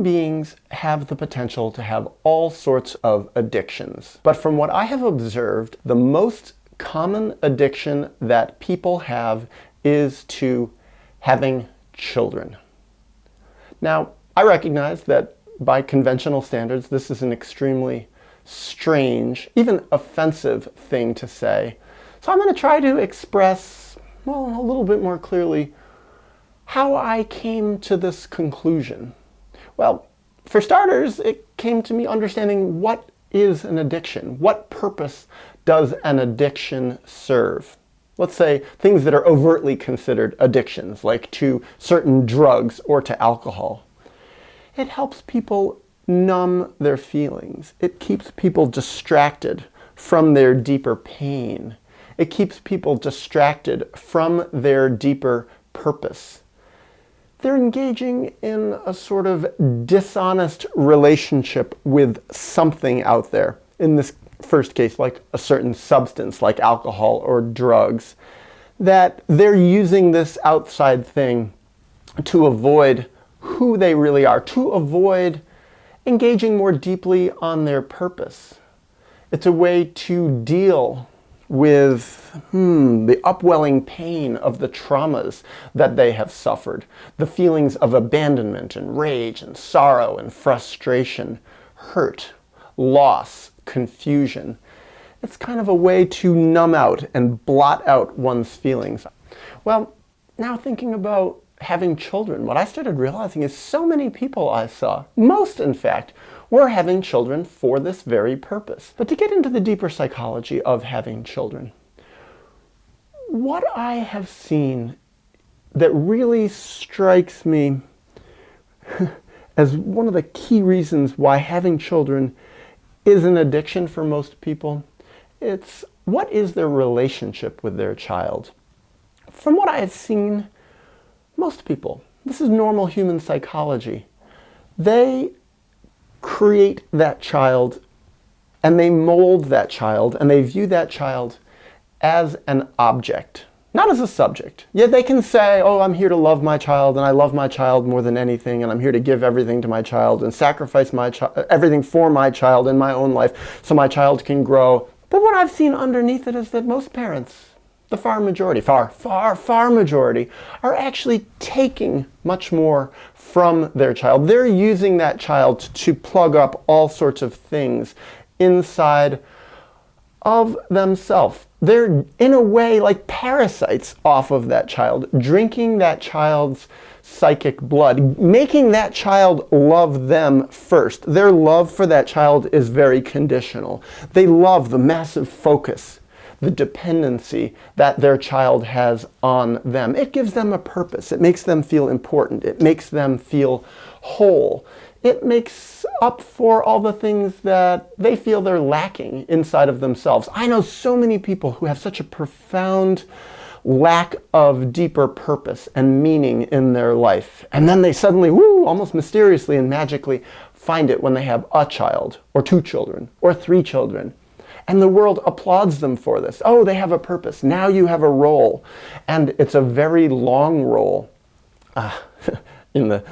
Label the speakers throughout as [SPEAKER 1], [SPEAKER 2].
[SPEAKER 1] human beings have the potential to have all sorts of addictions. But from what I have observed, the most common addiction that people have is to having children. Now, I recognize that by conventional standards, this is an extremely strange, even offensive thing to say. So I'm going to try to express, well, a little bit more clearly how I came to this conclusion. Well, for starters, it came to me understanding what is an addiction. What purpose does an addiction serve? Let's say things that are overtly considered addictions, like to certain drugs or to alcohol. It helps people numb their feelings. It keeps people distracted from their deeper pain. It keeps people distracted from their deeper purpose. They're engaging in a sort of dishonest relationship with something out there. In this first case, like a certain substance, like alcohol or drugs, that they're using this outside thing to avoid who they really are, to avoid engaging more deeply on their purpose. It's a way to deal with the upwelling pain of the traumas that they have suffered, the feelings of abandonment and rage and sorrow and frustration, hurt, loss, confusion. It's kind of a way to numb out and blot out one's feelings. Well, now thinking about having children, what I started realizing is so many people I saw, most in fact, were having children for this very purpose. But to get into the deeper psychology of having children, what I have seen that really strikes me as one of the key reasons why having children is an addiction for most people, it's what is their relationship with their child. From what I have seen, most people, this is normal human psychology, they create that child and they mold that child and they view that child as an object, not as a subject. Yeah, they can say, oh, I'm here to love my child and I love my child more than anything and I'm here to give everything to my child and sacrifice everything for my child in my own life so my child can grow. But what I've seen underneath it is that most parents, the far majority, far majority, are actually taking much more from their child. They're using that child to plug up all sorts of things inside of themselves. They're, in a way, like parasites off of that child, drinking that child's psychic blood, making that child love them first. Their love for that child is very conditional. They love the massive focus, the dependency that their child has on them. It gives them a purpose. It makes them feel important. It makes them feel whole. It makes up for all the things that they feel they're lacking inside of themselves. I know so many people who have such a profound lack of deeper purpose and meaning in their life. And then they suddenly, almost mysteriously and magically find it when they have a child, or 2 children, or 3 children. And the world applauds them for this. Oh, they have a purpose. Now you have a role. And it's a very long role. In the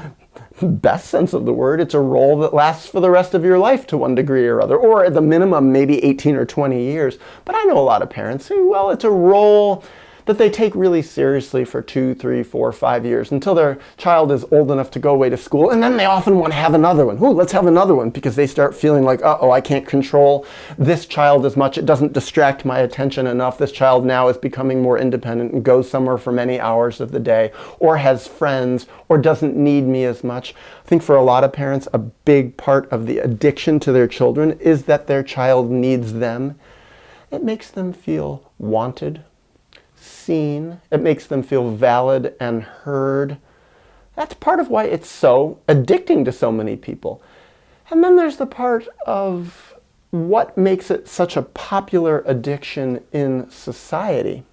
[SPEAKER 1] best sense of the word, it's a role that lasts for the rest of your life to one degree or other. Or at the minimum, maybe 18 or 20 years. But I know a lot of parents who, well, it's a role that they take really seriously for 2, 3, 4, 5 years until their child is old enough to go away to school. And then they often want to have another one. Ooh, let's have another one, because they start feeling like, uh-oh, I can't control this child as much. It doesn't distract my attention enough. This child now is becoming more independent and goes somewhere for many hours of the day, or has friends, or doesn't need me as much. I think for a lot of parents, a big part of the addiction to their children is that their child needs them. It makes them feel wanted, seen. It makes them feel valid and heard. That's part of why it's so addicting to so many people. And then there's the part of what makes it such a popular addiction in society.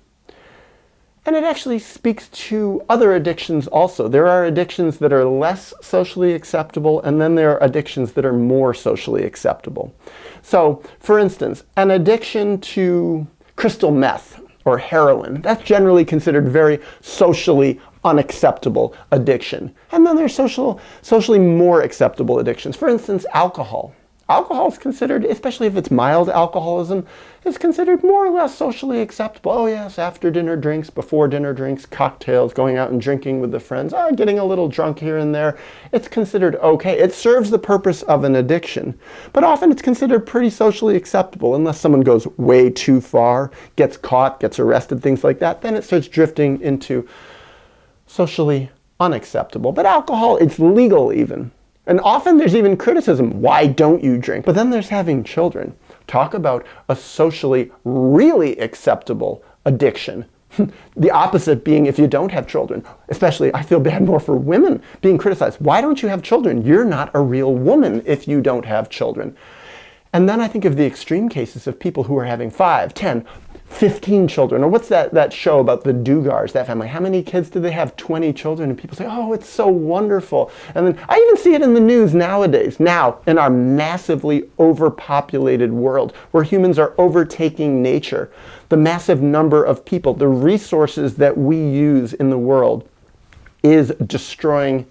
[SPEAKER 1] And it actually speaks to other addictions also. There are addictions that are less socially acceptable, and then there are addictions that are more socially acceptable. So, for instance, an addiction to crystal meth or heroin, that's generally considered very socially unacceptable addiction. And then there's socially more acceptable addictions. For instance, alcohol. Alcohol is considered, especially if it's mild alcoholism, is considered more or less socially acceptable. Oh yes, after dinner drinks, before dinner drinks, cocktails, going out and drinking with the friends, getting a little drunk here and there. It's considered okay. It serves the purpose of an addiction. But often it's considered pretty socially acceptable unless someone goes way too far, gets caught, gets arrested, things like that. Then it starts drifting into socially unacceptable. But alcohol, it's legal even. And often there's even criticism, why don't you drink? But then there's having children. Talk about a socially really acceptable addiction. The opposite being if you don't have children. Especially, I feel bad more for women being criticized. Why don't you have children? You're not a real woman if you don't have children. And then I think of the extreme cases of people who are having 5, 10, 15 children. Or what's that show about the Dugars, that family? How many kids do they have? 20 children. And people say, oh, it's so wonderful. And then I even see it in the news nowadays. Now, in our massively overpopulated world, where humans are overtaking nature, the massive number of people, the resources that we use in the world is destroying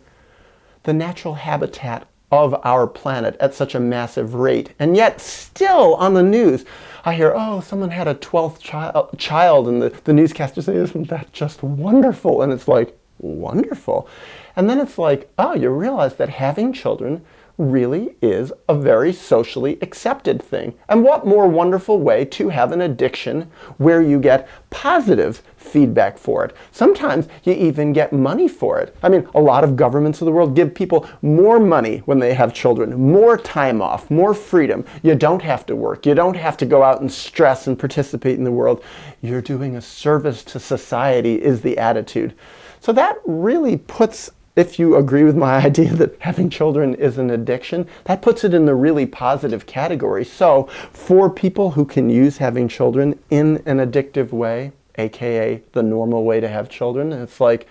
[SPEAKER 1] the natural habitat of our planet at such a massive rate. And yet still on the news, I hear, oh, someone had a 12th child, and the newscaster says, isn't that just wonderful? And it's like, wonderful. And then it's like, oh, you realize that having children really is a very socially accepted thing. And what more wonderful way to have an addiction where you get positive feedback for it. Sometimes you even get money for it. I mean, a lot of governments of the world give people more money when they have children, more time off, more freedom. You don't have to work. You don't have to go out and stress and participate in the world. You're doing a service to society is the attitude. So that really puts, if you agree with my idea that having children is an addiction, that puts it in the really positive category. So for people who can use having children in an addictive way, aka the normal way to have children, it's like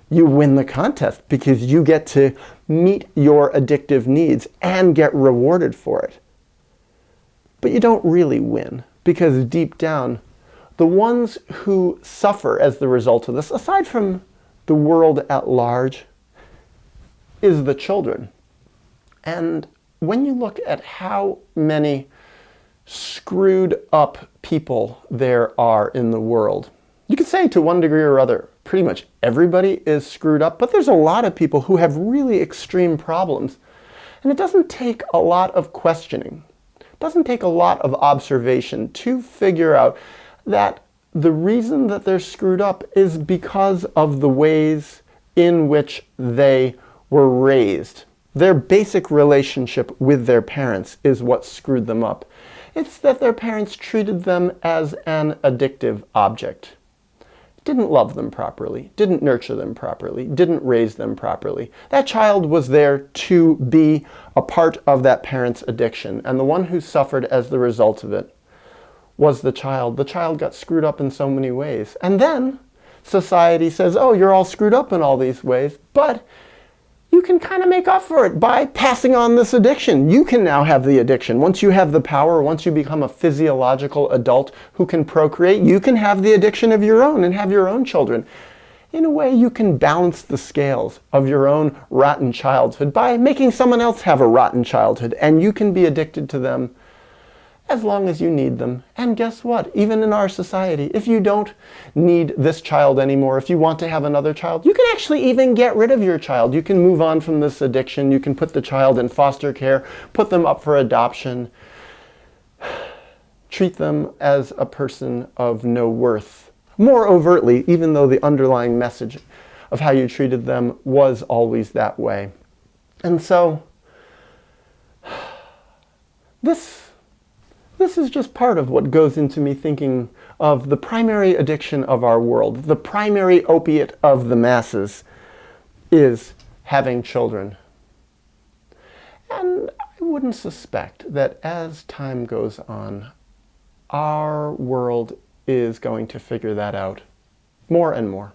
[SPEAKER 1] you win the contest because you get to meet your addictive needs and get rewarded for it. But you don't really win, because deep down, the ones who suffer as the result of this, aside from the world at large, is the children. And when you look at how many screwed up people there are in the world, you could say to one degree or other, pretty much everybody is screwed up, but there's a lot of people who have really extreme problems. And it doesn't take a lot of questioning. It doesn't take a lot of observation to figure out that the reason that they're screwed up is because of the ways in which they were raised. Their basic relationship with their parents is what screwed them up. It's that their parents treated them as an addictive object. Didn't love them properly, didn't nurture them properly, didn't raise them properly. That child was there to be a part of that parent's addiction, and the one who suffered as the result of it was the child. The child got screwed up in so many ways. And then society says, oh, you're all screwed up in all these ways, but you can kind of make up for it by passing on this addiction. You can now have the addiction. Once you have the power, once you become a physiological adult who can procreate, you can have the addiction of your own and have your own children. In a way, you can balance the scales of your own rotten childhood by making someone else have a rotten childhood, and you can be addicted to them as long as you need them. And guess what? Even in our society, if you don't need this child anymore, if you want to have another child, you can actually even get rid of your child. You can move on from this addiction. You can put the child in foster care, put them up for adoption, treat them as a person of no worth. More overtly, even though the underlying message of how you treated them was always that way. And so, this is just part of what goes into me thinking of the primary addiction of our world. The primary opiate of the masses is having children. And I wouldn't suspect that as time goes on, our world is going to figure that out more and more.